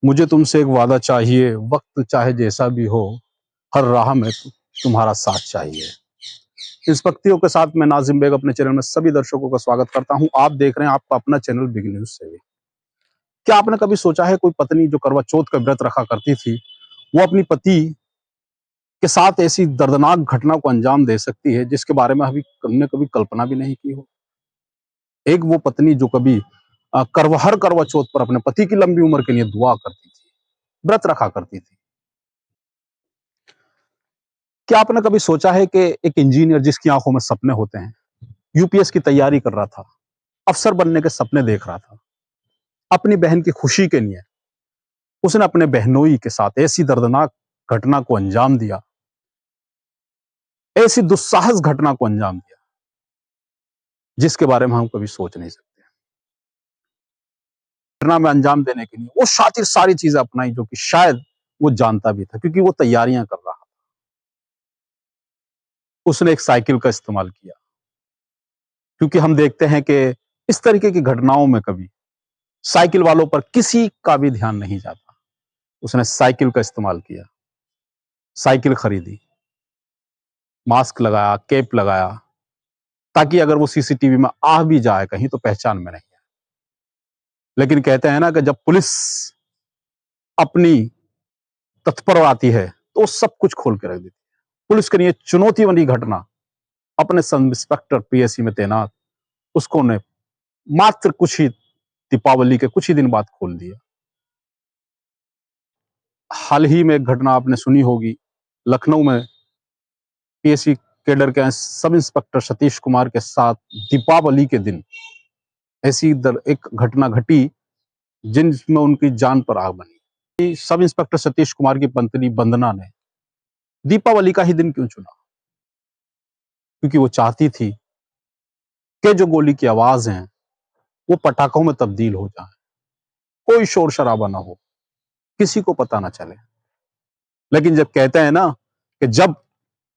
मुझे तुमसे एक वादा चाहिए, वक्त चाहे जैसा भी हो, हर राह में तुम्हारा साथ चाहिए। इस पंक्तियों के साथ मैं नाज़िम बेग अपने चैनल में सभी दर्शकों का स्वागत करता हूं। आप देख रहे हैं आपका अपना चैनल बिग न्यूज़ से। क्या आपने कभी सोचा है कोई पत्नी जो करवा चौथ का व्रत रखा करती थी, वो अपनी पति के साथ ऐसी दर्दनाक घटना को अंजाम दे सकती है जिसके बारे में अभी हमने कभी कल्पना भी नहीं की हो। एक वो पत्नी जो कभी हर करवा चौथ पर अपने पति की लंबी उम्र के लिए दुआ करती थी, व्रत रखा करती थी। क्या आपने कभी सोचा है कि एक इंजीनियर जिसकी आंखों में सपने होते हैं, यूपीएस की तैयारी कर रहा था, अफसर बनने के सपने देख रहा था, अपनी बहन की खुशी के लिए उसने अपने बहनोई के साथ ऐसी दर्दनाक घटना को अंजाम दिया, ऐसी दुस्साहस घटना को अंजाम दिया जिसके बारे में हम कभी सोच नहीं सकते। घटना में अंजाम देने के लिए वो शातिर सारी चीजें अपनाई जो कि शायद वो जानता भी था, क्योंकि वो तैयारियां कर रहा था। उसने एक साइकिल का इस्तेमाल किया, क्योंकि हम देखते हैं कि इस तरीके की घटनाओं में कभी साइकिल वालों पर किसी का भी ध्यान नहीं जाता। उसने साइकिल का इस्तेमाल किया, साइकिल खरीदी, मास्क लगाया, कैप लगाया, ताकि अगर वो सीसीटीवी में आ भी जाए कहीं तो पहचान में नहीं आए। लेकिन कहते हैं ना कि जब पुलिस अपनी तत्पर आती है तो वो सब कुछ खोल के रख देती है। पुलिस के लिए चुनौती बनी घटना, अपने सब इंस्पेक्टर पीएससी में तैनात उसको ने मात्र कुछ ही दीपावली के कुछ ही दिन बाद खोल दिया। हाल ही में एक घटना आपने सुनी होगी, लखनऊ में पीएससी कैडर के सब इंस्पेक्टर सतीश कुमार के साथ दीपावली के दिन ऐसी एक घटना घटी जिनमें उनकी जान पर आग बनी। सब इंस्पेक्टर सतीश कुमार की पत्नी वंदना ने दीपावली का ही दिन क्यों चुना? क्योंकि वो चाहती थी कि जो गोली की आवाज है वो पटाखों में तब्दील हो जाए, कोई शोर शराबा ना हो, किसी को पता ना चले। लेकिन जब कहते हैं ना कि जब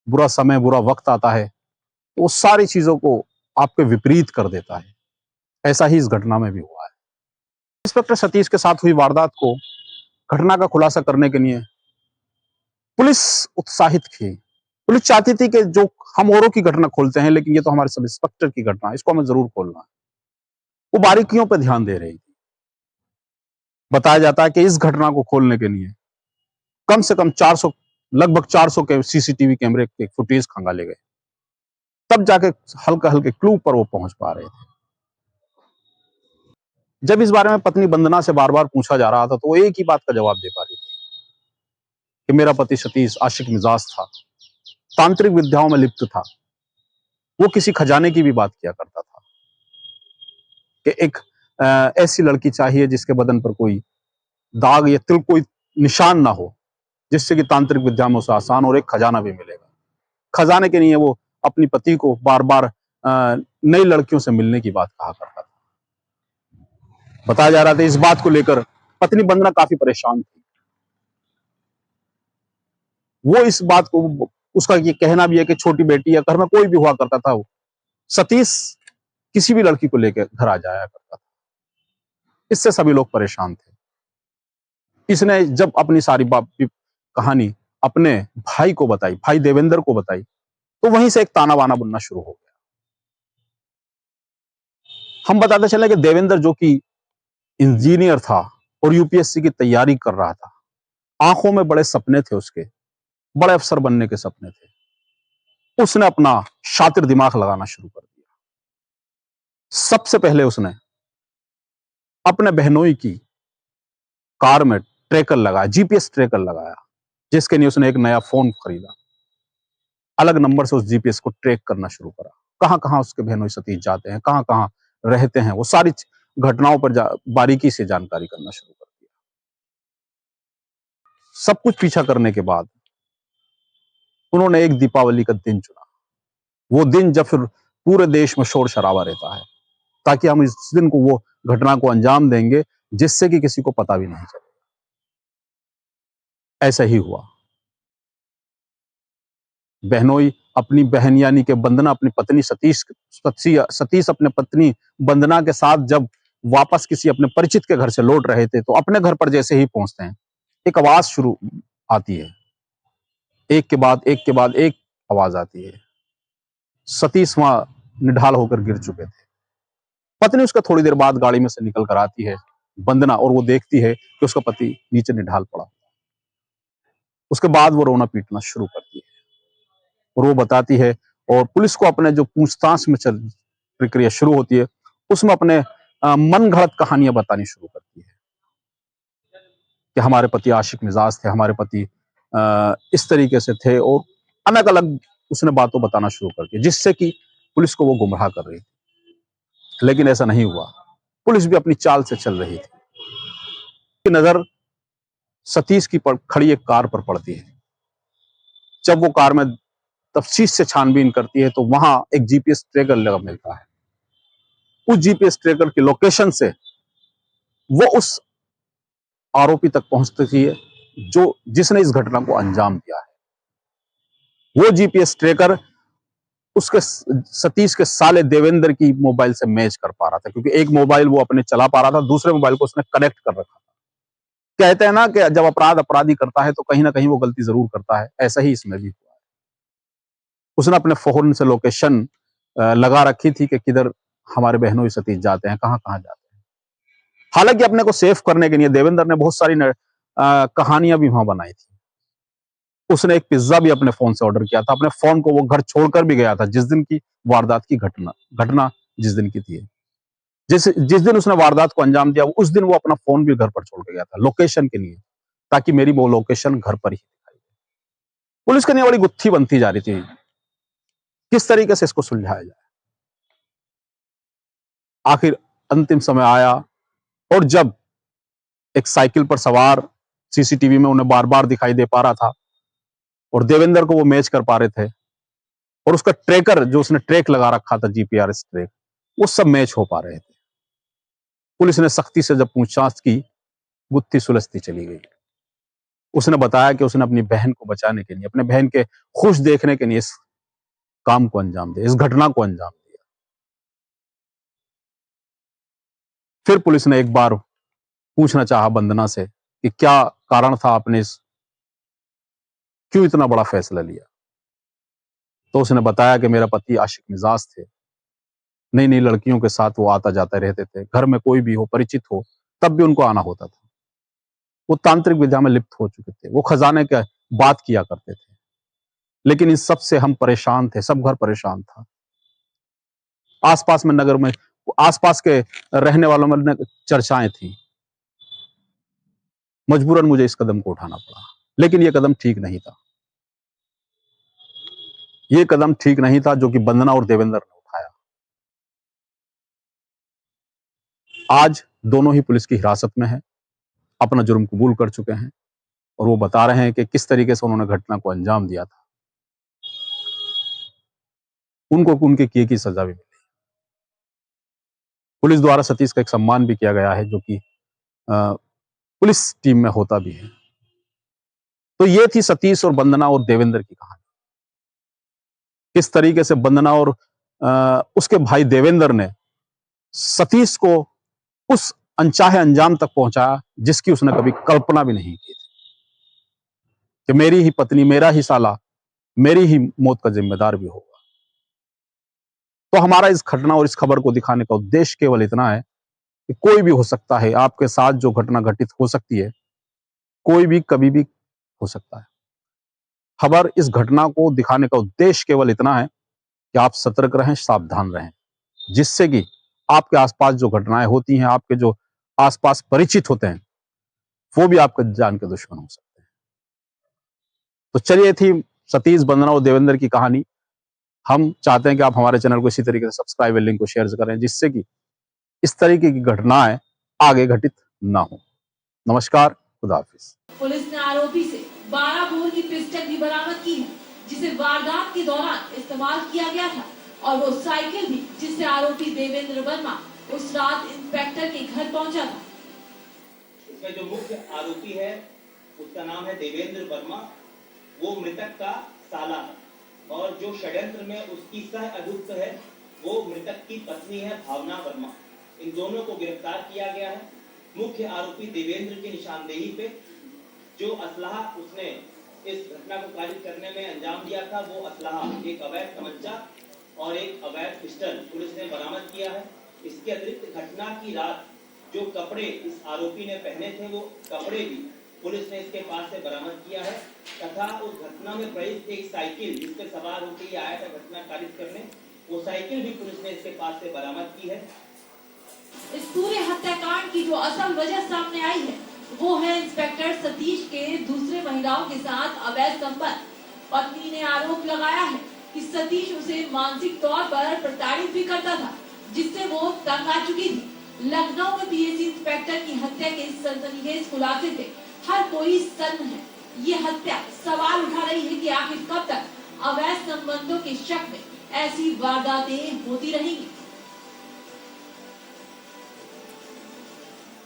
बुरा समय बुरा वक्त आता है तो वो सारी चीजों को आपके विपरीत कर देता है। ऐसा ही इस घटना में भी हुआ है। इंस्पेक्टर सतीश के साथ हुई वारदात को, घटना का खुलासा करने के लिए पुलिस उत्साहित थी। पुलिस चाहती थी कि जो हम औरों की घटना खोलते हैं, लेकिन ये तो हमारे सब इंस्पेक्टर की घटना है, इसको हमें जरूर खोलना है। वो बारीकियों पर ध्यान दे रही थी। बताया जाता है कि इस घटना को खोलने के लिए कम से कम 400, लगभग 400 के सीसीटीवी कैमरे के फुटेज खंगाले गए, तब जाके हल्के हल्के क्लू पर वो पहुंच पा रहे थे। जब इस बारे में पत्नी वंदना से बार बार पूछा जा रहा था तो वो एक ही बात का जवाब दे पा रही थी कि मेरा पति सतीश आशिक मिजाज था, तांत्रिक विद्याओं में लिप्त था। वो किसी खजाने की भी बात किया करता था कि एक ऐसी लड़की चाहिए जिसके बदन पर कोई दाग या तिल, कोई निशान ना हो, जिससे कि तांत्रिक विद्या में उसे आसान और एक खजाना भी मिलेगा। खजाने के लिए वो अपनी पति को बार बार नई लड़कियों से मिलने की बात कहा करता था। बताया जा रहा था इस बात को लेकर पत्नी वंदना काफी परेशान थी। वो इस बात को, उसका ये कहना भी है कि छोटी बेटी या घर में कोई भी हुआ करता था, वो सतीश किसी भी लड़की को लेकर घर आ जाया करता था। इससे सभी लोग परेशान थे। इसने जब अपनी सारी कहानी अपने भाई को बताई, भाई देवेंद्र को बताई, तो वहीं से एक ताना बाना बुनना शुरू हो गया। हम बताते चले कि देवेंद्र जो कि इंजीनियर था और यूपीएससी की तैयारी कर रहा था, आंखों में बड़े सपने थे, उसके बड़े अफसर बनने के सपने थे। उसने अपना शातिर दिमाग लगाना शुरू कर दिया। सबसे पहले उसने अपने बहनोई की कार में ट्रैकर लगाया, जीपीएस ट्रैकर लगाया, जिसके लिए उसने एक नया फोन खरीदा। अलग नंबर से उस जीपीएस को ट्रैक करना शुरू करा, कहां कहां उसके बहनोई सतीश जाते हैं, कहां कहां रहते हैं, वो सारी घटनाओं पर बारीकी से जानकारी करना शुरू कर दिया। सब कुछ पीछा करने के बाद उन्होंने एक दीपावली का दिन चुना, वो दिन जब फिर पूरे देश में शोर शराबा रहता है, ताकि हम इस दिन को, वो घटना को अंजाम देंगे जिससे कि किसी को पता भी नहीं चले। ऐसा ही हुआ। बहनोई अपनी बहन यानी कि वंदना अपनी पत्नी सतीश अपने पत्नी वंदना के साथ जब वापस किसी अपने परिचित के घर से लौट रहे थे, तो अपने घर पर जैसे ही पहुंचते हैं, एक आवाज शुरू आती है, एक के बाद एक के बाद एक आवाज आती है। सतीश वहां निढाल होकर गिर चुके थे। पत्नी उसका थोड़ी देर बाद गाड़ी में से निकल कर आती है, वंदना, और वो देखती है कि उसका पति नीचे निढाल पड़ा। उसके बाद वो रोना पीटना शुरू करती है और वो बताती है, और पुलिस को अपने जो पूछताछ में चल प्रक्रिया शुरू होती है, उसमें अपने मन घड़त कहानियां बतानी शुरू करती है कि हमारे पति आशिक मिजाज थे, हमारे पति इस तरीके से थे, और अलग अलग उसने बातों बताना शुरू कर दिया, जिससे कि पुलिस को वो गुमराह कर रही थी। लेकिन ऐसा नहीं हुआ, पुलिस भी अपनी चाल से चल रही थी कि नजर सतीश की खड़ी एक कार पर पड़ती है। जब वो कार में तफ्तीश से छानबीन करती है, तो वहां एक जीपीएस ट्रैकर लगा मिलता है। उस जीपीएस ट्रैकर की लोकेशन से वो उस आरोपी तक पहुंचती है जो जिसने इस घटना को अंजाम दिया है। वो जीपीएस ट्रैकर उसके सतीश के साले देवेंद्र की मोबाइल से मैच कर पा रहा था, क्योंकि एक मोबाइल वो अपने चला पा रहा था, दूसरे मोबाइल को उसने कनेक्ट कर रखा था। कहते हैं ना कि जब अपराध अपराधी करता है तो कहीं ना कहीं वो गलती जरूर करता है, ऐसा ही इसमें भी हुआ है। उसने अपने फोन से लोकेशन लगा रखी थी कि किधर हमारे बहनोई सतीश जाते हैं, कहां कहां जाते हैं। हालांकि अपने को सेफ करने के लिए देवेंद्र ने बहुत सारी कहानियां भी वहां बनाई थी। उसने एक पिज्जा भी अपने फोन से ऑर्डर किया था, अपने फोन को वो घर छोड़कर भी गया था जिस दिन की वारदात की घटना जिस दिन की थी। जिस दिन उसने वारदात को अंजाम दिया, उस दिन वो अपना फोन भी घर पर छोड़ के गया था लोकेशन के लिए, ताकि मेरी वो लोकेशन घर पर ही दिखाई दे। पुलिस के लिए बड़ी गुत्थी बनती जा रही थी, किस तरीके से इसको सुलझाया जाए। आखिर अंतिम समय आया, और जब एक साइकिल पर सवार सीसीटीवी में उन्हें बार बार दिखाई दे पा रहा था, और देवेंद्र को वो मैच कर पा रहे थे, और उसका ट्रैकर जो उसने ट्रैक लगा रखा था, जीपीआरएस ट्रैक, वो सब मैच हो पा रहे थे। पुलिस ने सख्ती से जब पूछताछ की, गुत्थी सुलझती चली गई। उसने बताया कि उसने अपनी बहन को बचाने के लिए, अपने बहन के खुश देखने के लिए इस काम को अंजाम दिया, इस घटना को अंजाम दिया। फिर पुलिस ने एक बार पूछना चाहा वंदना से कि क्या कारण था, आपने क्यों इतना बड़ा फैसला लिया। तो उसने बताया कि मेरा पति आशिक मिजाज थे, नई नई लड़कियों के साथ वो आता जाता रहते थे, घर में कोई भी हो, परिचित हो, तब भी उनको आना होता था। वो तांत्रिक विद्या में लिप्त हो चुके थे, वो खजाने की बात किया करते थे। लेकिन इन सब से हम परेशान थे, सब घर परेशान था। आसपास में नगर में आसपास के रहने वालों में चर्चाएं थी। मजबूरन मुझे इस कदम को उठाना पड़ा, लेकिन यह कदम ठीक नहीं था। यह कदम ठीक नहीं था जो कि वंदना और देवेंद्र ने उठाया। आज दोनों ही पुलिस की हिरासत में है, अपना जुर्म कबूल कर चुके हैं, और वो बता रहे हैं कि किस तरीके से उन्होंने घटना को अंजाम दिया था। उनको उनके किए की सजा भी मिली। पुलिस द्वारा सतीश का एक सम्मान भी किया गया है, जो कि पुलिस टीम में होता भी है। तो ये थी सतीश और वंदना और देवेंद्र की कहानी। किस तरीके से वंदना और उसके भाई देवेंद्र ने सतीश को उस अनचाहे अंजाम तक पहुंचाया, जिसकी उसने कभी कल्पना भी नहीं की थी, कि मेरी ही पत्नी, मेरा ही साला, मेरी ही मौत का जिम्मेदार भी होगा। तो हमारा इस घटना और इस खबर को दिखाने का उद्देश्य केवल इतना है कि कोई भी हो सकता है, आपके साथ जो घटना घटित हो सकती है, कोई भी कभी भी हो सकता है। खबर इस घटना को दिखाने का उद्देश्य केवल इतना है कि आप सतर्क रहें, सावधान रहें, जिससे कि आपके आसपास जो घटनाएं होती हैं, आपके जो आसपास परिचित होते हैं, वो भी आपके जान के दुश्मन हो सकते हैं। तो चलिए, थी सतीश, वंदना और देवेंद्र की कहानी। हम चाहते हैं कि आप हमारे चैनल को इसी तरीके से सब्सक्राइब और लिंक को शेयर करें, जिससे कि इस तरीके की घटनाएं आगे घटित ना हो। नमस्कार, खुदा हाफिज। पुलिस ने आरोपी से 12 बोर की पिस्टल भी बरामद की है, जिसे वारदात के दौरान इस्तेमाल किया गया था, और वो साइकिल भी जिससे आरोपी देवेंद्र वर्मा उस रात इंस्पेक्टर के घर पहुंचा था। इसमें जो मुख्य आरोपी है उसका नाम है देवेंद्र वर्मा। वो मृतक का साला है, और जो षड्यंत्र में उसकी सह अभियुक्त है वो मृतक की पत्नी है भावना वर्मा। इन दोनों को गिरफ्तार किया गया है। मुख्य आरोपी देवेंद्र की निशानदेही पे जो असलहा उसने इस घटना को कारित करने में अंजाम दिया था, वो असलहा एक अवैध तमंचा और एक अवैध पिस्टल पुलिस ने बरामद किया है। इसके अतिरिक्त घटना की रात जो कपड़े इस आरोपी ने पहने थे, वो कपड़े भी पुलिस ने इसके पास से बरामद किया है तथा उस घटना में प्रयुक्त एक साइकिल जिस पर सवार होकर ये आया था घटना कारित करने, वो साइकिल भी पुलिस ने इसके पास से बरामद की है। इस पूरे हत्याकांड की जो असल वजह सामने आई है वो है इंस्पेक्टर सतीश के दूसरे महिलाओं के साथ अवैध संबंध। पत्नी ने आरोप लगाया है कि सतीश उसे मानसिक तौर पर प्रताड़ित भी करता था, जिससे वो तंग आ चुकी थी। लखनऊ में पीएसी इंस्पेक्टर की हत्या के सनसनीखेज खुलासे से हर कोई सन्न है। ये हत्या सवाल उठा रही है कि आखिर कब तक अवैध संबंधों के शक में ऐसी वारदातें होती रहेंगी।